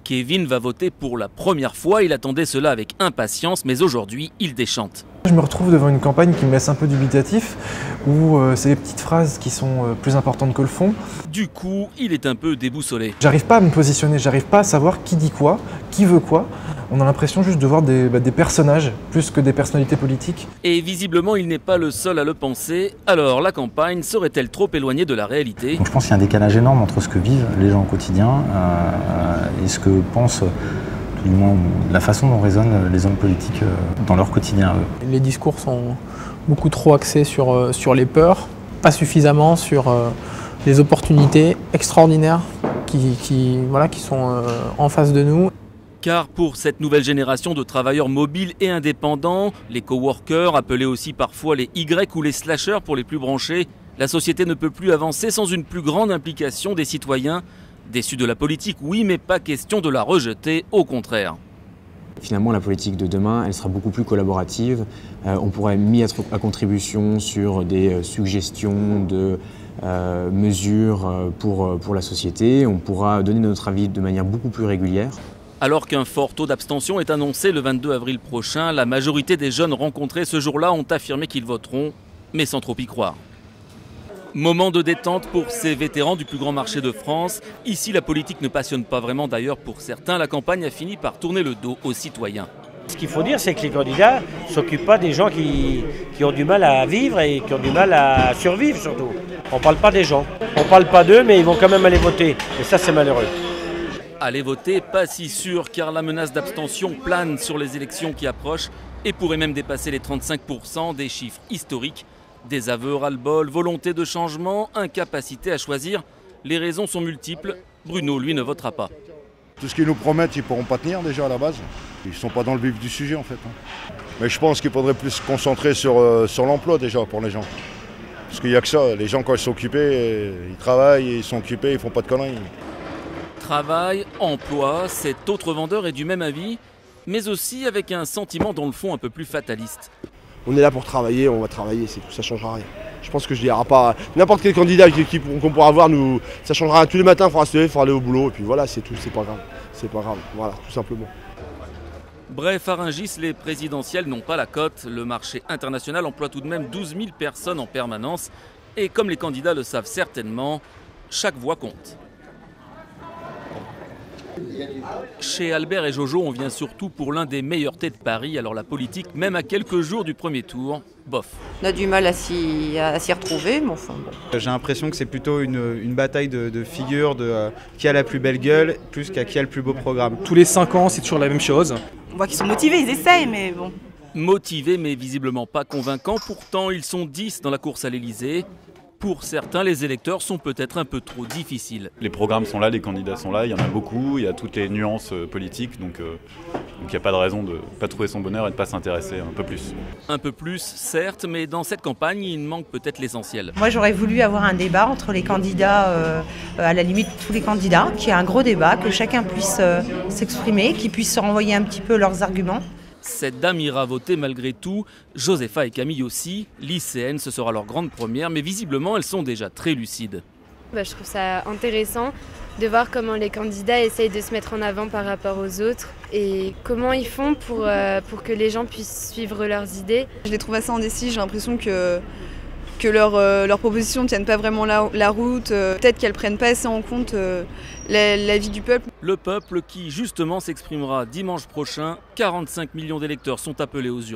Kevin va voter pour la première fois, il attendait cela avec impatience, mais aujourd'hui, il déchante. Je me retrouve devant une campagne qui me laisse un peu dubitatif, où c'est les petites phrases qui sont plus importantes que le fond. Du coup, il est un peu déboussolé. J'arrive pas à me positionner, j'arrive pas à savoir qui dit quoi, qui veut quoi. On a l'impression juste de voir des personnages, plus que des personnalités politiques. Et visiblement, il n'est pas le seul à le penser. Alors, la campagne serait-elle trop éloignée de la réalité? Donc, je pense qu'il y a un décalage énorme entre ce que vivent les gens au quotidien et ce que pensent, du moins, la façon dont raisonnent les hommes politiques dans leur quotidien. Les discours sont beaucoup trop axés sur les peurs, pas suffisamment sur les opportunités extraordinaires qui sont en face de nous. Car pour cette nouvelle génération de travailleurs mobiles et indépendants, les coworkers, appelés aussi parfois les Y ou les slashers pour les plus branchés, la société ne peut plus avancer sans une plus grande implication des citoyens. Déçus de la politique, oui, mais pas question de la rejeter, au contraire. Finalement, la politique de demain, elle sera beaucoup plus collaborative. On pourrait mettre à contribution sur des suggestions de mesures pour la société. On pourra donner notre avis de manière beaucoup plus régulière. Alors qu'un fort taux d'abstention est annoncé le 22 avril prochain, la majorité des jeunes rencontrés ce jour-là ont affirmé qu'ils voteront, mais sans trop y croire. Moment de détente pour ces vétérans du plus grand marché de France. Ici, la politique ne passionne pas vraiment. D'ailleurs, pour certains, la campagne a fini par tourner le dos aux citoyens. Ce qu'il faut dire, c'est que les candidats ne s'occupent pas des gens qui ont du mal à vivre et qui ont du mal à survivre surtout. On ne parle pas des gens. On ne parle pas d'eux, mais ils vont quand même aller voter. Et ça, c'est malheureux. Aller voter, pas si sûr, car la menace d'abstention plane sur les élections qui approchent et pourrait même dépasser les 35%, des chiffres historiques. Des aveux ras-le-bol, volonté de changement, incapacité à choisir. Les raisons sont multiples. Bruno, lui, ne votera pas. Tout ce qu'ils nous promettent, ils ne pourront pas tenir déjà à la base. Ils ne sont pas dans le vif du sujet en fait. Mais je pense qu'il faudrait plus se concentrer sur l'emploi déjà pour les gens. Parce qu'il n'y a que ça. Les gens quand ils sont occupés, ils travaillent, ils sont occupés, ils ne font pas de conneries. Travail, emploi, cet autre vendeur est du même avis, mais aussi avec un sentiment dans le fond un peu plus fataliste. On est là pour travailler, on va travailler, c'est tout, ça ne changera rien. Je pense que je dirai pas n'importe quel candidat qu'on pourra avoir, nous, ça changera rien. Tous les matins, il faudra se lever, il faudra aller au boulot, et puis voilà, c'est tout, c'est pas grave. C'est pas grave, voilà, tout simplement. Bref, à Rungis, les présidentielles n'ont pas la cote. Le marché international emploie tout de même 12 000 personnes en permanence. Et comme les candidats le savent certainement, chaque voix compte. Chez Albert et Jojo, on vient surtout pour l'un des meilleurs thés de Paris. Alors la politique, même à quelques jours du premier tour, bof. On a du mal à s'y retrouver, mais enfin bon. J'ai l'impression que c'est plutôt une bataille de figures, de qui a la plus belle gueule, plus qu'à qui a le plus beau programme. Tous les 5 ans, c'est toujours la même chose. On voit qu'ils sont motivés, ils essayent, mais bon. Motivés, mais visiblement pas convaincants. Pourtant, ils sont 10 dans la course à l'Elysée. Pour certains, les électeurs sont peut-être un peu trop difficiles. Les programmes sont là, les candidats sont là, il y en a beaucoup, il y a toutes les nuances politiques, donc il n'y a pas de raison de ne pas trouver son bonheur et de ne pas s'intéresser un peu plus. Un peu plus, certes, mais dans cette campagne, il manque peut-être l'essentiel. Moi, j'aurais voulu avoir un débat entre les candidats, à la limite tous les candidats, qu'il y ait un gros débat, que chacun puisse s'exprimer, qu'ils puissent se renvoyer un petit peu leurs arguments. Cette dame ira voter malgré tout. Josepha et Camille aussi. Lycéennes, ce sera leur grande première, mais visiblement, elles sont déjà très lucides. Je trouve ça intéressant de voir comment les candidats essayent de se mettre en avant par rapport aux autres et comment ils font pour que les gens puissent suivre leurs idées. Je les trouve assez indécis, j'ai l'impression que leurs propositions ne tiennent pas vraiment la route, peut-être qu'elles ne prennent pas assez en compte l'avis du peuple. Le peuple qui justement s'exprimera dimanche prochain. 45 millions d'électeurs sont appelés aux urnes.